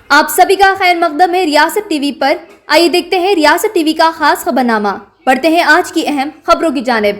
آپ سبھی کا خیر مقدم ہے ریاست ٹی وی پر۔ آئیے دیکھتے ہیں ریاست ٹی وی کا خاص خبرنامہ۔ بڑھتے ہیں آج کی اہم خبروں کی جانب۔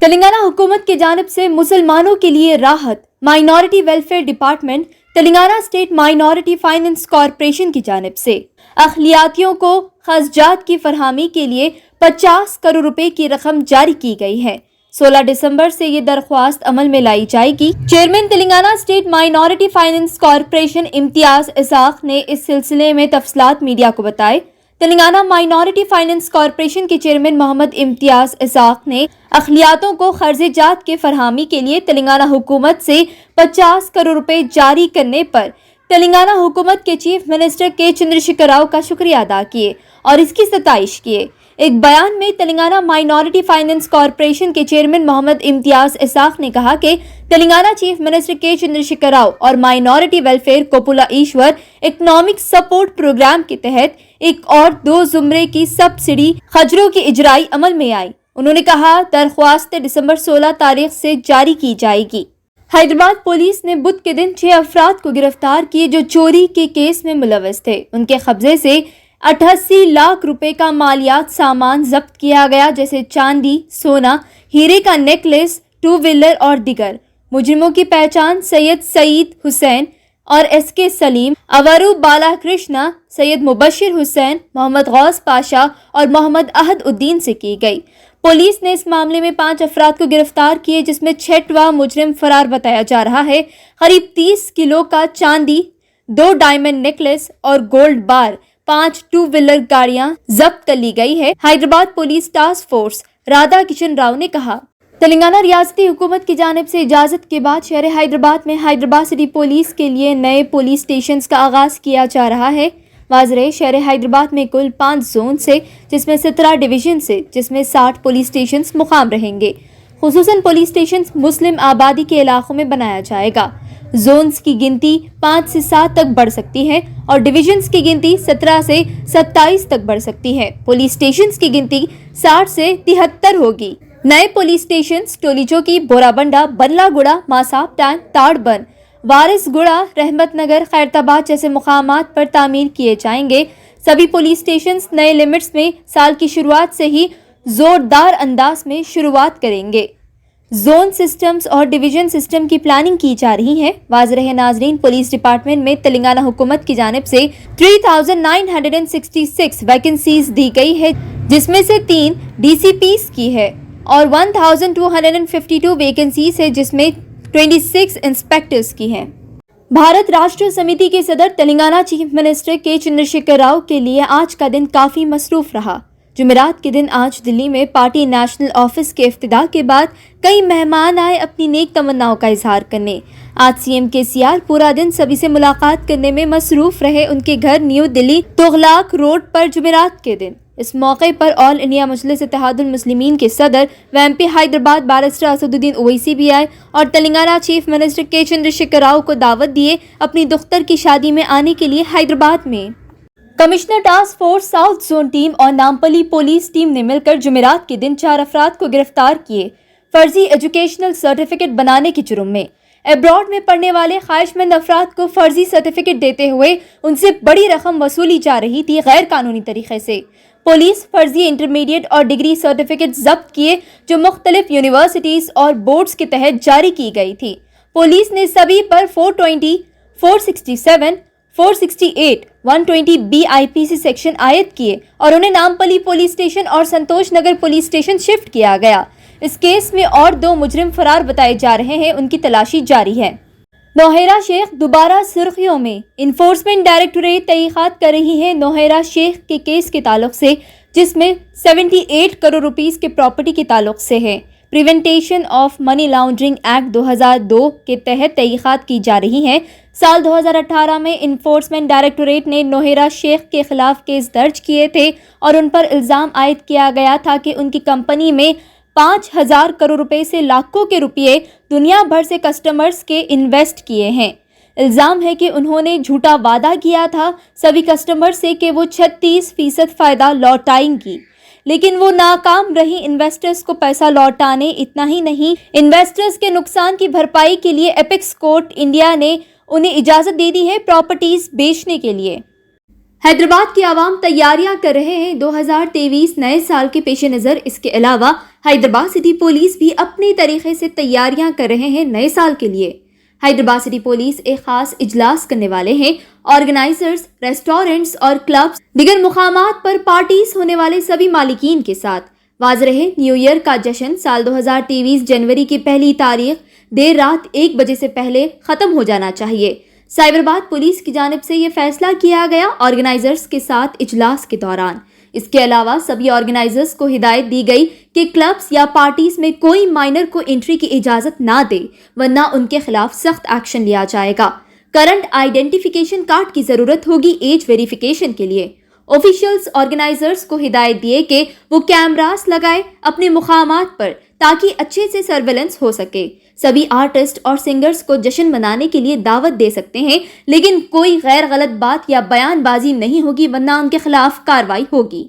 تلنگانہ حکومت کی جانب سے مسلمانوں کے لیے راحت۔ Minority welfare department Telangana state minority finance corporation کی جانب سے اقلیتوں کو خرچات کی فراہمی کے لیے 50 کروڑ روپے کی رقم جاری کی گئی ہے۔ 16 دسمبر سے یہ درخواست عمل میں لائی جائے گی۔ Chairman Telangana state minority finance corporation امتیاز اسحاق نے اس سلسلے میں تفصیلات میڈیا کو بتائے۔ تلنگانہ مائنورٹی فائنانس کارپوریشن کے چیئرمین محمد امتیاز اسحاق نے اقلیتوں کو قرض جات کے فراہمی کے لیے تلنگانہ حکومت سے 50 کروڑ روپے جاری کرنے پر تلنگانہ حکومت کے چیف منسٹر کے چندرشیکھر راؤ کا شکریہ ادا کیے اور اس کی ستائش کیے۔ ایک بیان میں تلنگانہ مائنورٹی فائنانس کارپوریشن کے چیئرمین محمد امتیاز اسحاق نے کہا کہ تلنگانہ چیف منسٹر کے چندرشیکھر راؤ اور minority welfare Koppula Eshwar economic support programme کے تحت ایک اور 2 زمرے کی سبسڈی خرچوں کی اجرائی عمل میں آئی۔ انہوں نے کہا درخواست دسمبر 16 تاریخ سے جاری کی جائے گی۔ حیدرآباد پولیس نے بدھ کے دن 6 افراد کو گرفتار کیے جو چوری کے کیس میں ملوث تھے۔ ان کے قبضے سے 88 لاکھ روپے کا مالیات سامان ضبط کیا گیا، جیسے چاندی، سونا، ہیرے کا نیکلیس، 2 ویلر اور دیگر۔ مجرموں کی پہچان سید سعید حسین اور ایس کے سلیم، اورو بالا کرشنا، سید مبشر حسین، محمد غوث پاشا اور محمد احد الدین سے کی گئی۔ پولیس نے اس معاملے میں 5 افراد کو گرفتار کیے، جس میں 6واں مجرم فرار بتایا جا رہا ہے۔ قریب 30 کلو کا چاندی، 2 ڈائمنڈ نیکلیس اور گولڈ بار، 5 2 ویلر گاڑیاں ضبط کر لی گئی ہے۔ Hyderabad police task force Radha Kishan Rao نے کہا۔ تلنگانہ ریاستی حکومت کی جانب سے اجازت کے بعد شہر حیدرآباد میں حیدرآباد سٹی پولیس کے لیے نئے پولیس اسٹیشنز کا آغاز کیا جا رہا ہے۔ واضح شہر حیدرآباد میں کل 5 زون سے، جس میں 17 ڈویژن سے، جس میں 60 پولیس اسٹیشنز مقام رہیں گے۔ خصوصاً پولیس اسٹیشنز مسلم آبادی کے علاقوں میں بنایا جائے گا۔ زونز کی گنتی 5 سے 7 تک بڑھ سکتی ہے اور ڈویژنز کی گنتی 17 سے 27 تک بڑھ سکتی ہے۔ پولیس اسٹیشنز کی گنتی 60 سے 73 ہوگی۔ نئے پولیس اسٹیشنز ٹولی چوکی، بورا بنڈا، بنلا گڑا، ماساب ٹینک، تاڑ بن، وارث گڑا، رحمت نگر، خیرتآباد جیسے مقامات پر تعمیر کیے جائیں گے۔ سبھی پولیس اسٹیشنز نئے لمٹس میں سال کی شروعات سے ہی زوردار انداز میں شروعات کریں گے۔ زون سسٹمز اور ڈویژن سسٹم کی پلاننگ کی جا رہی ہے۔ واضح ناظرین، پولیس ڈپارٹمنٹ میں تلنگانہ حکومت کی جانب سے 3966 ویکنسیز دی گئی ہے، جس میں سے 3 ڈی سی پیز کی ہے اور 1252 ویکنسیز ہے، جس میں 26 انسپیکٹرز کی ہیں۔ بھارت راشٹر سمیتی کے صدر تلنگانہ چیف منسٹر کے چندرشیکھر راؤ کے لیے آج کا دن کافی مصروف رہا۔ جمعرات کے دن آج دلی میں پارٹی نیشنل آفس کے افتتاح کے بعد کئی مہمان آئے اپنی نیک تمناؤں کا اظہار کرنے۔ آج سی ایم KCR پورا دن سبھی سے ملاقات کرنے میں مصروف رہے۔ ان کے گھر نیو دلی تغلاق روڈ پر جمعرات کے دن اس موقع پر آل انڈیا مجلس اتحاد المسلمین کے صدر ویم حیدرآباد بیرسٹر اسد الدین اویسی بھی آئے اور تلنگانہ چیف منسٹر کے چندرشیکھر راؤ کو دعوت دیے اپنی دختر کی شادی میں آنے کے لیے حیدرآباد میں۔ Commissioner task force south zone team اور نامپلی پولیس ٹیم نے مل کر جمعرات کے دن 4 افراد کو گرفتار کیے، فرضی ایجوکیشنل سرٹیفکیٹ بنانے کے جرم میں۔ ابراڈ میں پڑھنے والے خواہش مند افراد کو فرضی سرٹیفکیٹ دیتے ہوئے ان سے بڑی رقم وصولی جا رہی تھی غیر قانونی طریقے سے۔ پولیس فرضی انٹرمیڈیٹ اور ڈگری سرٹیفکیٹ ضبط کیے جو مختلف یونیورسٹیز اور بورڈز کے تحت جاری کی گئی تھی۔ پولیس نے سبھی پر 420، 467، 468، 120 BIPC سیکشن عائد کیے اور انہیں نامپلی پولیس اسٹیشن اور سنتوش نگر پولیس اسٹیشن شفٹ کیا گیا۔ اس کیس میں اور 2 مجرم فرار بتائے جا رہے ہیں، ان کی تلاشی جاری ہے۔ نوہیرا شیخ دوبارہ سرخیوں میں، انفورسمنٹ ڈائریکٹوریٹ تحقیقات کر رہی ہے نوہیرا شیخ کے کیس کے تعلق سے، جس میں 78 کروڑ روپیز کے پراپرٹی کے تعلق سے ہے۔ پریونٹیشن آف منی لانڈرنگ ایکٹ 2002 کے تحت تحقیقات کی جا رہی ہیں۔ سال 2018 میں انفورسمنٹ ڈائریکٹوریٹ نے نوہیرا شیخ کے خلاف کیس درج کیے تھے اور ان پر الزام عائد کیا گیا تھا کہ ان کی کمپنی میں 5000 کروڑ روپے سے لاکھوں کے روپے دنیا بھر سے کسٹمرز کے انویسٹ کیے ہیں۔ الزام ہے کہ انہوں نے جھوٹا وعدہ کیا تھا سبھی کسٹمر سے کہ وہ 36% فائدہ لوٹائیں گی، لیکن وہ ناکام رہی انویسٹرز کو پیسہ لوٹانے. اتنا ہی نہیں، انویسٹرز کے نقصان کی بھرپائی کے لیے ایپیکس کورٹ انڈیا نے انہیں اجازت دے دی ہے پراپرٹیز بیچنے کے لیے. حیدرآباد کی عوام تیاریاں کر رہے ہیں 2023 نئے سال کے پیش نظر. اس کے علاوہ حیدرآباد سٹی پولیس بھی اپنی طریقے سے تیاریاں کر رہے ہیں نئے سال کے لیے. حیدرآباد سٹی پولیس ایک خاص اجلاس کرنے والے ہیں. آرگنائزرز، ریسٹورنٹس اور کلبز، دیگر مقامات پر پارٹیز ہونے والے سبھی مالکین کے ساتھ. واضح رہے، نیو ایئر کا جشن سال 2023 جنوری کی پہلی تاریخ دیر رات 1 بجے سے پہلے ختم ہو جانا چاہیے. سائبرآباد پولیس کی جانب سے یہ فیصلہ کیا گیا آرگنائزرز کے ساتھ اجلاس کے دوران. اس کے علاوہ سبھی آرگنائزرز کو ہدایت دی گئی کہ کلبز یا پارٹیز میں کوئی مائنر کو انٹری کی اجازت نہ دے، ورنہ ان کے خلاف سخت ایکشن لیا جائے گا. کرنٹ آئیڈینٹیفیکیشن کارڈ کی ضرورت ہوگی ایج ویریفیکیشن کے لیے. آفیشیلز آرگنائزرز کو ہدایت دیے کہ وہ کیمراز لگائے اپنے مقامات پر تاکہ اچھے سے سرویلنس ہو سکے. سبھی آرٹسٹ اور سنگرز کو جشن منانے کے لیے دعوت دے سکتے ہیں، لیکن کوئی غیر غلط بات یا بیان بازی نہیں ہوگی، ورنہ ان کے خلاف کارروائی ہوگی.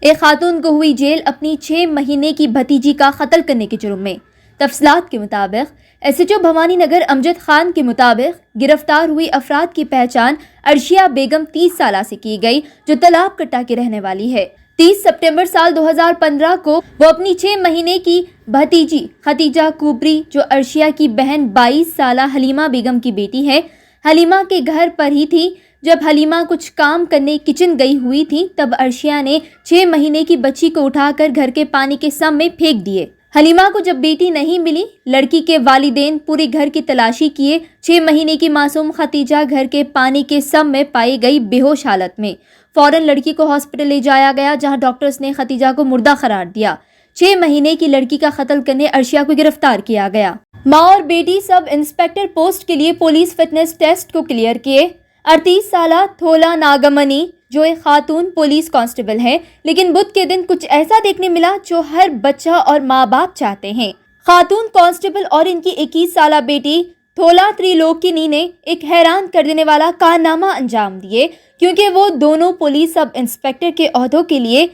ایک خاتون کو ہوئی جیل اپنی 6 مہینے کی بھتیجی کا قتل کرنے کے جرم میں. تفصیلات کے مطابق SHO بھوانی نگر امجد خان کے مطابق گرفتار ہوئی افراد کی پہچان عرشیہ بیگم 30 سالہ سے کی گئی، جو تالاب کٹا کی رہنے والی ہے. 30 سپٹمبر سال 2015 کو وہ اپنی 6 مہینے کی بھتیجی ختیجہ کوبری، جو عرشیہ کی بہن 22 سالہ حلیمہ بیگم کی بیٹی ہے، حلیمہ کے گھر پر ہی تھی. جب حلیمہ کچھ کام کرنے کچن گئی ہوئی تھی، تب عرشیہ نے 6 مہینے کی بچی کو اٹھا کر گھر کے پانی کے سم میں پھینک دیے. حلیمہ کو جب بیٹی نہیں ملی، لڑکی کے والدین پورے گھر کی تلاشی کیے. 6 مہینے کی معصوم ختیجہ گھر کے پانی کے سم میں پائی گئی بے ہوش حالت میں. فوراً لڑکی کو ہاسپٹل لے جایا گیا، جہاں ڈاکٹرز نے ختیجہ کو مردہ قرار دیا. 6 مہینے کی لڑکی کا قتل کرنے عرشیہ کو گرفتار کیا گیا. ماں اور بیٹی سب انسپیکٹر پوسٹ کے لیے پولیس فٹنس ٹیسٹ کو کلیئر کیے. 38 سالہ تھولا ناگمنی جو ایک خاتون پولیس کانسٹیبل ہے، لیکن بدھ کے دن کچھ ایسا دیکھنے ملا جو ہر بچہ اور ماں باپ چاہتے ہیں. خاتون کانسٹیبل اور ان کی 21 سالہ بیٹی تھولا تریلوکینی نے ایک حیران کر دینے والا کارنامہ انجام دیے، کیونکہ وہ دونوں پولیس سب انسپیکٹر کے عہدوں کے لیے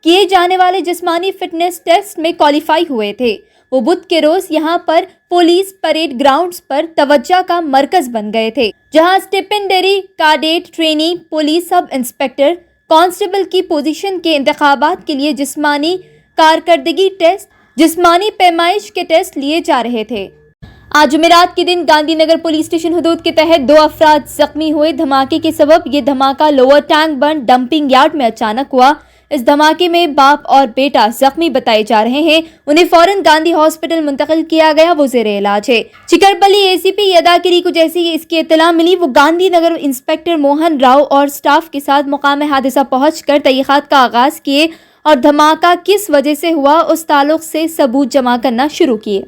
کیے جانے والے جسمانی فٹنس ٹیسٹ میں کوالیفائی ہوئے تھے. وہ بدھ کے روز یہاں پر پولیس پریڈ گراؤنڈز پر توجہ کا مرکز بن گئے تھے، جہاں stipendiary cadet trainee police sub inspector constable کی پوزیشن کے انتخابات کے لیے جسمانی کارکردگی ٹیسٹ، جسمانی پیمائش کے ٹیسٹ لیے جا رہے تھے. آج جمعرات کے دن گاندھی نگر پولیس اسٹیشن حدود کے تحت 2 افراد زخمی ہوئے. دھماکے کے سبب یہ دھماکہ لوور ٹینک بند ڈمپنگ یارڈ میں اچانک ہوا. اس دھماکے میں باپ اور بیٹا زخمی بتائے جا رہے ہیں. انہیں فوراً گاندھی ہاسپٹل منتقل کیا گیا، وہ زیر علاج ہے. چکرپلی ACP یداگیری کو جیسے ہی اس کی اطلاع ملی، وہ گاندھی نگر انسپیکٹر موہن راؤ اور سٹاف کے ساتھ مقام حادثہ پہنچ کر تحقیقات کا آغاز کیے اور دھماکہ کس وجہ سے ہوا اس تعلق سے ثبوت جمع کرنا شروع کیے.